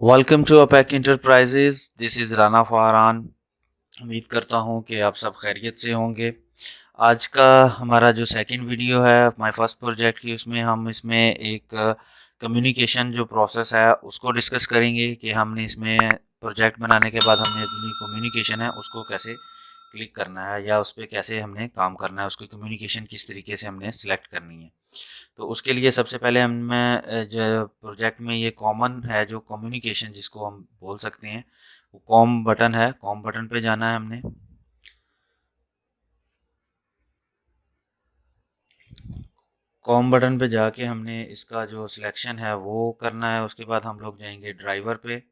Welcome to Apex enterprises. This is Rana Farhan. उम्मीद करता हूँ कि आप सब खैरियत से होंगे। आज का हमारा जो सेकंड वीडियो है माय फर्स्ट प्रोजेक्ट की, उसमें हम इसमें एक कम्युनिकेशन जो प्रोसेस है उसको डिस्कस करेंगे कि हमने इसमें प्रोजेक्ट बनाने के बाद हमने अपनी कम्युनिकेशन है उसको कैसे क्लिक करना है या उस पर कैसे हमने काम करना है, उसकी कम्युनिकेशन किस तरीके से हमने सिलेक्ट करनी है। तो उसके लिए सबसे पहले हमें जो प्रोजेक्ट में ये कॉमन है जो कम्युनिकेशन जिसको हम बोल सकते हैं, वो कॉम बटन है। कॉम बटन पे जाना है हमने। कॉम बटन पे जाके हमने इसका जो सिलेक्शन है वो करना है। उसके बाद हम लोग जाएंगे ड्राइवर पे।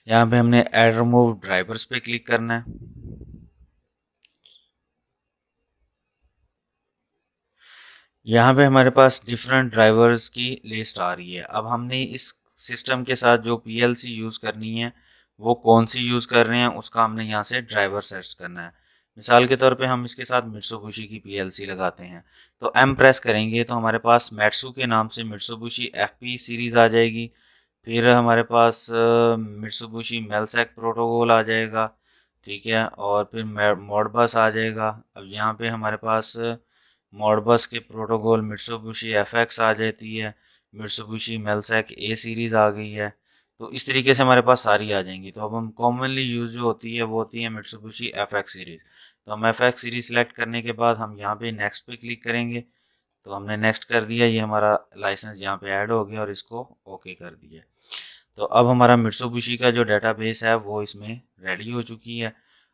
यहाँ पे हमने ऐड रिमूव ड्राइवर्स पे क्लिक करना है। यहाँ पे हमारे पास डिफरेंट ड्राइवर्स की लिस्ट आ रही है। अब हमने इस सिस्टम के साथ जो पीएलसी यूज़ करनी है वो कौन सी यूज़ कर रहे हैं उसका हमने यहाँ से ड्राइवर सर्च करना है। मिसाल के तौर पे हम इसके साथ मिट्सुबिशी की पीएलसी लगाते हैं, तो एम प्रेस करेंगे तो हमारे पास मैट्सू के नाम से मिट्सुबिशी एफपी सीरीज़ आ जाएगी। फिर हमारे पास मिट्सुबिशी मेलसेक प्रोटोकॉल आ जाएगा। ठीक है, और फिर मॉडबस आ जाएगा। अब यहाँ पे हमारे पास मॉडबस के प्रोटोकॉल मिट्सुबिशी एफएक्स आ जाती है। मिट्सुबिशी मेलसेक ए सीरीज़ आ गई है। तो इस तरीके से हमारे पास सारी आ जाएंगी। तो अब हम कॉमनली यूज जो होती है वो होती है मिट्सुबिशी एफएक्स सीरीज़। तो हम एफएक्स सीरीज़ सेलेक्ट करने के बाद हम यहाँ पे नेक्स्ट पे क्लिक करेंगे। तो हमने नेक्स्ट कर दिया, ये हमारा लाइसेंस यहाँ पे ऐड हो गया और इसको ओके कर दिया। तो अब हमारा मिट्सुबिशी का जो डेटाबेस है वो इसमें रेडी हो चुकी है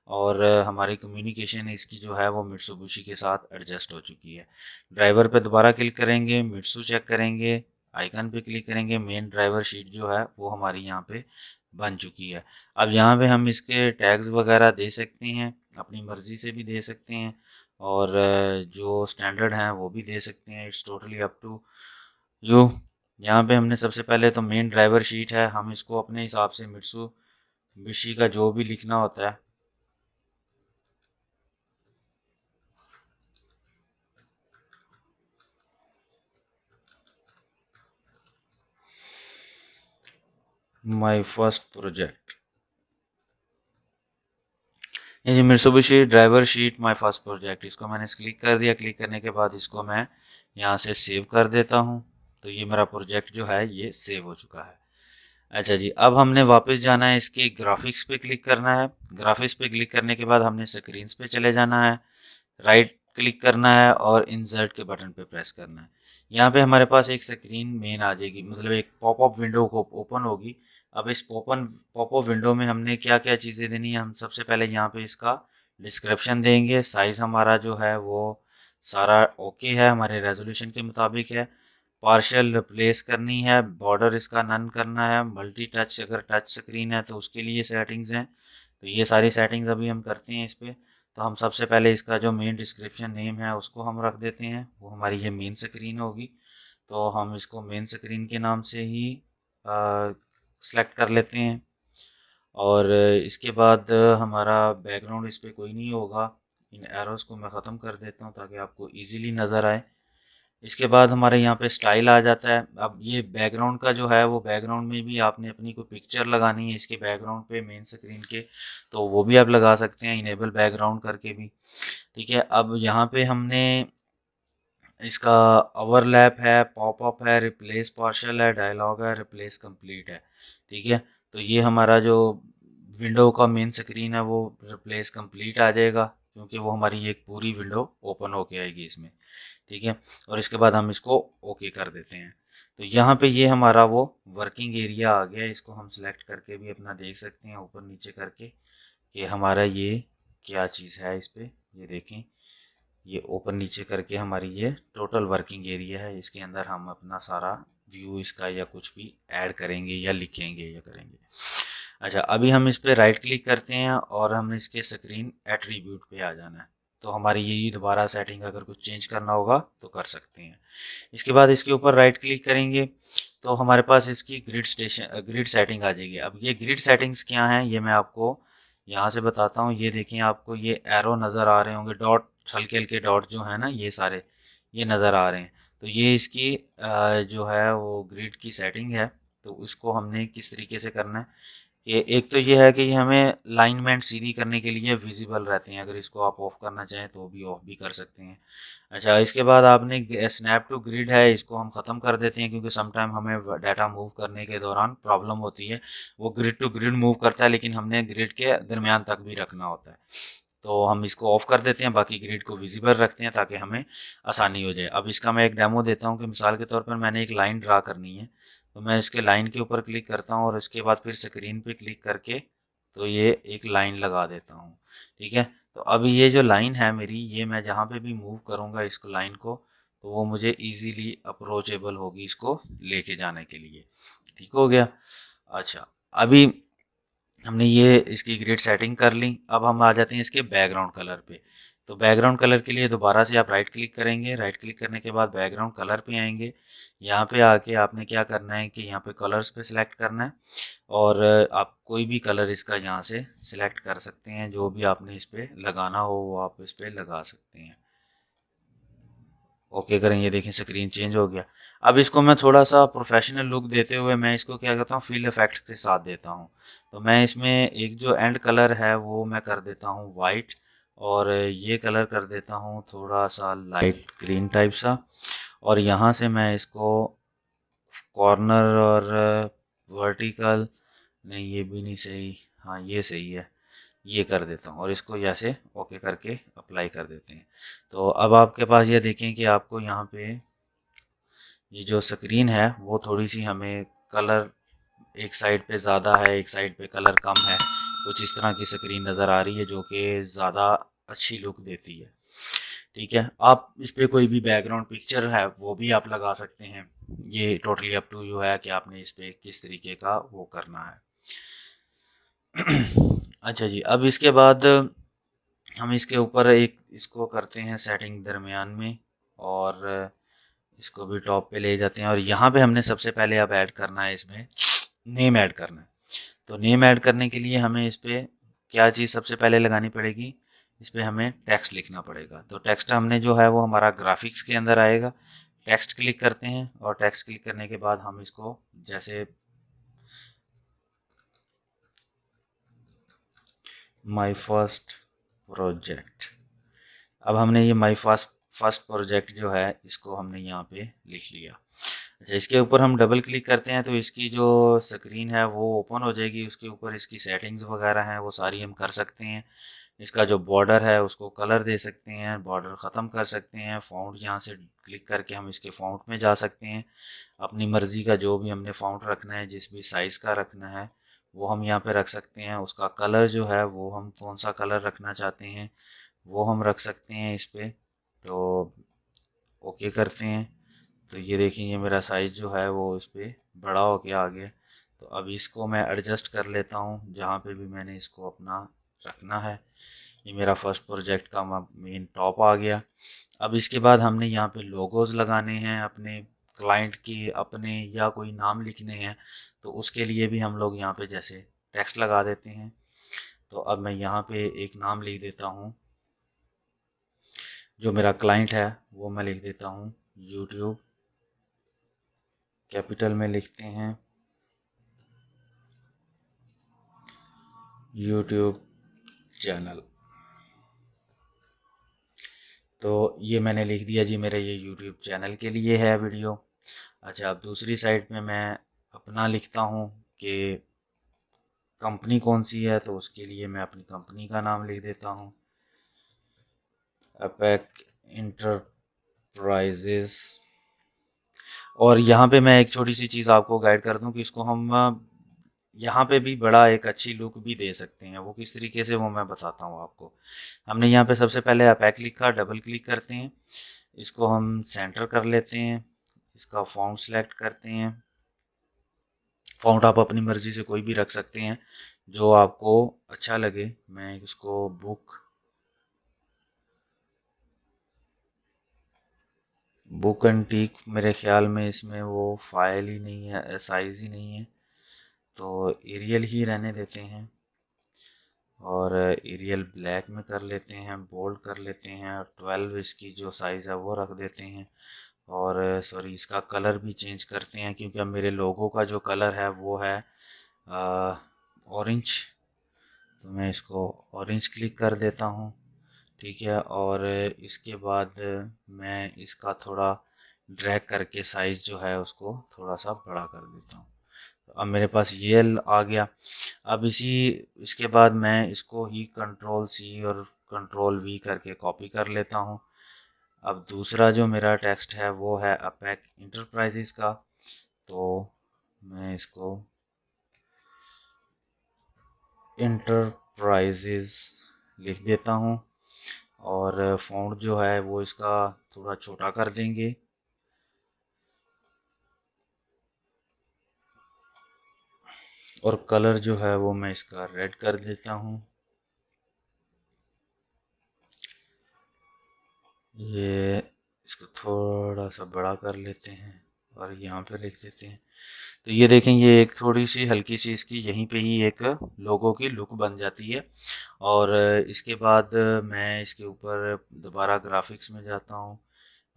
और हमारी कम्युनिकेशन इसकी जो है वो मिट्सुबिशी के साथ एडजस्ट हो चुकी है। ड्राइवर पे दोबारा क्लिक करेंगे, मिट्सू चेक करेंगे, आइकन पे क्लिक करेंगे, मेन ड्राइवर शीट जो है वो हमारी यहाँ पे बन चुकी है। अब यहाँ पे हम इसके टैग्स वगैरह दे सकते हैं, अपनी मर्ज़ी से भी दे सकते हैं और जो स्टैंडर्ड हैं वो भी दे सकते हैं। It's totally up to you. यहाँ पे हमने सबसे पहले तो मेन ड्राइवर शीट है, हम इसको अपने हिसाब से मिट्सू बिशी का जो भी लिखना होता है। माय फर्स्ट प्रोजेक्ट, ये जी Mitsubishi driver sheet my first project, इसको मैंने क्लिक कर दिया। क्लिक करने के बाद इसको मैं यहाँ से सेव कर देता हूँ। तो ये मेरा प्रोजेक्ट जो है ये सेव हो चुका है। अच्छा जी, अब हमने वापस जाना है, इसके ग्राफिक्स पे क्लिक करना है। ग्राफिक्स पे क्लिक करने के बाद हमने स्क्रीन्स पे चले जाना है, राइट क्लिक करना है और इंसर्ट के बटन पे प्रेस करना है। यहाँ पे हमारे पास एक स्क्रीन मेन आ जाएगी, मतलब एक पॉपअप विंडो को ओपन होगी। अब इस पॉपअप विंडो में हमने क्या क्या चीज़ें देनी है, हम सबसे पहले यहाँ पे इसका डिस्क्रिप्शन देंगे। साइज़ हमारा जो है वो सारा ओके है, हमारे रेजोल्यूशन के मुताबिक है। पार्शियल रिप्लेस करनी है, बॉर्डर इसका नन करना है, मल्टी टच अगर टच स्क्रीन है तो उसके लिए सेटिंग्स हैं। तो ये सारी सेटिंग्स अभी हम करते हैं इस पर। तो हम सबसे पहले इसका जो मेन डिस्क्रिप्शन नेम है उसको हम रख देते हैं, वो हमारी ये मेन स्क्रीन होगी। तो हम इसको मेन स्क्रीन के नाम से ही सेलेक्ट कर लेते हैं। और इसके बाद हमारा बैकग्राउंड इस पर कोई नहीं होगा। इन एरोस को मैं ख़त्म कर देता हूँ ताकि आपको इजीली नज़र आए। इसके बाद हमारे यहाँ पे स्टाइल आ जाता है। अब ये बैकग्राउंड का जो है वो बैकग्राउंड में भी आपने अपनी कोई पिक्चर लगानी है इसके बैकग्राउंड पे मेन स्क्रीन के, तो वो भी आप लगा सकते हैं इनेबल बैकग्राउंड करके भी। ठीक है, अब यहाँ पे हमने इसका ओवरलैप है, पॉपअप है, रिप्लेस पार्शल है, डायलॉग है, रिप्लेस कंप्लीट है। ठीक है, तो ये हमारा जो विंडो का मेन स्क्रीन है वो रिप्लेस कंप्लीट आ जाएगा क्योंकि वो हमारी एक पूरी विंडो ओपन होके आएगी इसमें। ठीक है, और इसके बाद हम इसको ओके कर देते हैं। तो यहाँ पे ये हमारा वो वर्किंग एरिया आ गया। इसको हम सिलेक्ट करके भी अपना देख सकते हैं ऊपर नीचे करके कि हमारा ये क्या चीज़ है इस पे। ये देखें, ये ऊपर नीचे करके हमारी ये टोटल वर्किंग एरिया है। इसके अंदर हम अपना सारा व्यू इसका या कुछ भी ऐड करेंगे या लिखेंगे या करेंगे। अच्छा, अभी हम इस पे राइट क्लिक करते हैं और हम इसके स्क्रीन एट्रीब्यूट पे आ जाना है। तो हमारी यही दोबारा सेटिंग अगर कुछ चेंज करना होगा तो कर सकते हैं। इसके बाद इसके ऊपर राइट क्लिक करेंगे तो हमारे पास इसकी ग्रिड सेटिंग आ जाएगी। अब ये ग्रिड सेटिंग्स क्या हैं ये मैं आपको यहाँ से बताता हूँ, ये देखें आपको ये एरो नज़र आ रहे होंगे, डॉट हल्के हल्के डॉट जो है ना, ये सारे ये नज़र आ रहे हैं। तो ये इसकी जो है वो ग्रिड की सेटिंग है। तो इसको हमने किस तरीके से करना है कि एक तो ये है कि ये हमें लाइनमेंट सीधी करने के लिए विजिबल रहते हैं, अगर इसको आप ऑफ करना चाहें तो भी ऑफ भी कर सकते हैं। अच्छा, इसके बाद आपने स्नैप टू ग्रिड है, इसको हम ख़त्म कर देते हैं क्योंकि समटाइम हमें डाटा मूव करने के दौरान प्रॉब्लम होती है। वो ग्रिड टू ग्रिड मूव करता है लेकिन हमने ग्रिड के दरमियान तक भी रखना होता है। तो हम इसको ऑफ कर देते हैं, बाकी ग्रिड को विजिबल रखते हैं ताकि हमें आसानी हो जाए। अब इसका मैं एक डेमो देता हूँ कि मिसाल के तौर पर मैंने एक लाइन ड्रा करनी है। तो मैं इसके लाइन के ऊपर क्लिक करता हूँ और उसके बाद फिर स्क्रीन पे क्लिक करके तो ये एक लाइन लगा देता हूँ। ठीक है, तो अब ये जो लाइन है मेरी, ये मैं जहाँ पे भी मूव करूँगा इसको लाइन को, तो वो मुझे इजीली अप्रोचेबल होगी इसको लेके जाने के लिए। ठीक हो गया। अच्छा, अभी हमने ये इसकी ग्रिड सेटिंग कर ली। अब हम आ जाते हैं इसके बैकग्राउंड कलर पे। तो बैकग्राउंड कलर के लिए दोबारा से आप राइट क्लिक करेंगे, राइट क्लिक करने के बाद बैकग्राउंड कलर पे आएंगे। यहाँ पे आके आपने क्या करना है कि यहाँ पे कलर्स पे सिलेक्ट करना है और आप कोई भी कलर इसका यहाँ से सिलेक्ट कर सकते हैं, जो भी आपने इस पे लगाना हो वो आप इस पे लगा सकते हैं। ओके करेंगे, देखें स्क्रीन चेंज हो गया। अब इसको मैं थोड़ा सा प्रोफेशनल लुक देते हुए मैं इसको क्या करता हूँ, फील इफेक्ट के साथ देता हूँ। तो मैं इसमें एक जो एंड कलर है वो मैं कर देता हूँ वाइट, और ये कलर कर देता हूँ थोड़ा सा लाइट ग्रीन टाइप सा। और यहाँ से मैं इसको कॉर्नर और वर्टिकल, नहीं ये भी नहीं सही, हाँ ये सही है, ये कर देता हूँ और इसको ऐसे ओके करके अप्लाई कर देते हैं। तो अब आपके पास ये देखें कि आपको यहाँ पे ये जो स्क्रीन है वो थोड़ी सी हमें कलर एक साइड पे ज़्यादा है, एक साइड पे कलर कम है, कुछ इस तरह की स्क्रीन नज़र आ रही है जो कि ज़्यादा अच्छी लुक देती है। ठीक है, आप इस पे कोई भी बैकग्राउंड पिक्चर है वो भी आप लगा सकते हैं। ये टोटली अप टू यू है कि आपने इस पे किस तरीके का वो करना है। अच्छा जी, अब इसके बाद हम इसके ऊपर एक इसको करते हैं सेटिंग दरमियान में, और इसको भी टॉप पे ले जाते हैं। और यहाँ पे हमने सबसे पहले अब ऐड करना है, इसमें नेम ऐड करना है। तो नेम ऐड करने के लिए हमें इस पे क्या चीज़ सबसे पहले लगानी पड़ेगी, इस पे हमें टेक्स्ट लिखना पड़ेगा। तो टेक्स्ट हमने जो है वो हमारा ग्राफिक्स के अंदर आएगा। टेक्स्ट क्लिक करते हैं और टेक्स्ट क्लिक करने के बाद हम इसको जैसे माय फर्स्ट प्रोजेक्ट, अब हमने ये माय फर्स्ट फर्स्ट प्रोजेक्ट जो है इसको हमने यहाँ पे लिख लिया। अच्छा, इसके ऊपर हम डबल क्लिक करते हैं तो इसकी जो स्क्रीन है वो ओपन हो जाएगी। उसके ऊपर इसकी सेटिंग्स वगैरह हैं वो सारी हम कर सकते हैं। इसका जो बॉर्डर है उसको कलर दे सकते हैं, बॉर्डर ख़त्म कर सकते हैं। फ़ॉन्ट यहाँ से क्लिक करके हम इसके फ़ॉन्ट में जा सकते हैं। अपनी मर्ज़ी का जो भी हमने फ़ॉन्ट रखना है, जिस भी साइज़ का रखना है वो हम यहाँ पे रख सकते हैं। उसका कलर जो है वो हम कौन सा कलर रखना चाहते हैं वो हम रख सकते हैं इस पे। तो ओके करते हैं। तो ये देखिए ये मेरा साइज़ जो है वो इस पे बड़ा हो के आ गया। तो अब इसको मैं एडजस्ट कर लेता हूँ जहाँ पे भी मैंने इसको अपना रखना है। ये मेरा फर्स्ट प्रोजेक्ट का मेन टॉप आ गया। अब इसके बाद हमने यहाँ पे लोगोज़ लगाने हैं अपने क्लाइंट की, अपने या कोई नाम लिखने हैं। तो उसके लिए भी हम लोग यहाँ पे जैसे टेक्स्ट लगा देते हैं। तो अब मैं यहाँ पे एक नाम लिख देता हूँ, जो मेरा क्लाइंट है वो मैं लिख देता हूँ यूट्यूब, कैपिटल में लिखते हैं यूट्यूब चैनल। तो ये मैंने लिख दिया जी, मेरे ये यूट्यूब चैनल के लिए है वीडियो। अच्छा, अब दूसरी साइड में मैं अपना लिखता हूँ कि कंपनी कौन सी है, तो उसके लिए मैं अपनी कंपनी का नाम लिख देता हूँ अपेक इंटरप्राइजेस। और यहाँ पे मैं एक छोटी सी चीज़ आपको गाइड कर दूँ कि इसको हम यहाँ पे भी बड़ा एक अच्छी लुक भी दे सकते हैं। वो किस तरीके से वो मैं बताता हूँ आपको। हमने यहाँ पे सबसे पहले अपेक लिखा, डबल क्लिक करते हैं, इसको हम सेंटर कर लेते हैं, इसका फॉन्ट सेलेक्ट करते हैं। फॉन्ट आप अपनी मर्ज़ी से कोई भी रख सकते हैं जो आपको अच्छा लगे। मैं इसको बुक एंटीक, मेरे ख्याल में इसमें वो फाइल ही नहीं है, साइज़ ही नहीं है, तो एरियल ही रहने देते हैं। और एरियल ब्लैक में कर लेते हैं, बोल्ड कर लेते हैं, 12 इसकी जो साइज़ है वो रख देते हैं। और सॉरी, इसका कलर भी चेंज करते हैं क्योंकि अब मेरे लोगों का जो कलर है वो है ऑरेंज। तो मैं इसको ऑरेंज क्लिक कर देता हूँ, ठीक है। और इसके बाद मैं इसका थोड़ा ड्रैग करके साइज़ जो है उसको थोड़ा सा बड़ा कर देता हूँ। तो अब मेरे पास ये आ गया। अब इसके बाद मैं इसको ही कंट्रोल C और कंट्रोल V करके कॉपी कर लेता हूँ। अब दूसरा जो मेरा टेक्स्ट है वो है अपेक इंटरप्राइजेज का, तो मैं इसको इंटरप्राइजेज लिख देता हूँ। और फ़ॉन्ट जो है वो इसका थोड़ा छोटा कर देंगे। और कलर जो है वो मैं इसका रेड कर देता हूँ। ये इसको थोड़ा सा बड़ा कर लेते हैं और यहाँ पे लिख देते हैं। तो ये देखें, ये एक थोड़ी सी हल्की सी इसकी यहीं पे ही एक लोगो की लुक बन जाती है। और इसके बाद मैं इसके ऊपर दोबारा ग्राफिक्स में जाता हूँ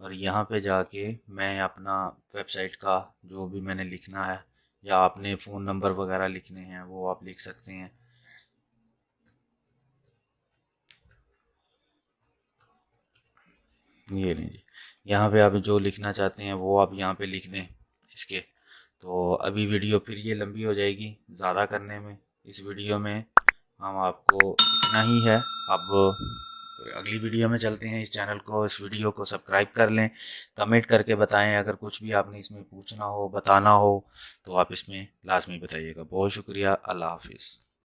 और यहाँ पे जाके मैं अपना वेबसाइट का जो भी मैंने लिखना है या अपने फ़ोन नंबर वगैरह लिखने हैं वो आप लिख सकते हैं। ये लीजिए, यहाँ पे आप जो लिखना चाहते हैं वो आप यहाँ पे लिख दें इसके। तो अभी वीडियो फिर ये लंबी हो जाएगी ज़्यादा करने में। इस वीडियो में हम आपको इतना ही है। अब अगली वीडियो में चलते हैं। इस चैनल को, इस वीडियो को सब्सक्राइब कर लें, कमेंट करके बताएं अगर कुछ भी आपने इसमें पूछना हो, बताना हो तो आप इसमें लाजमी बताइएगा। बहुत शुक्रिया। अल्लाह हाफिज़।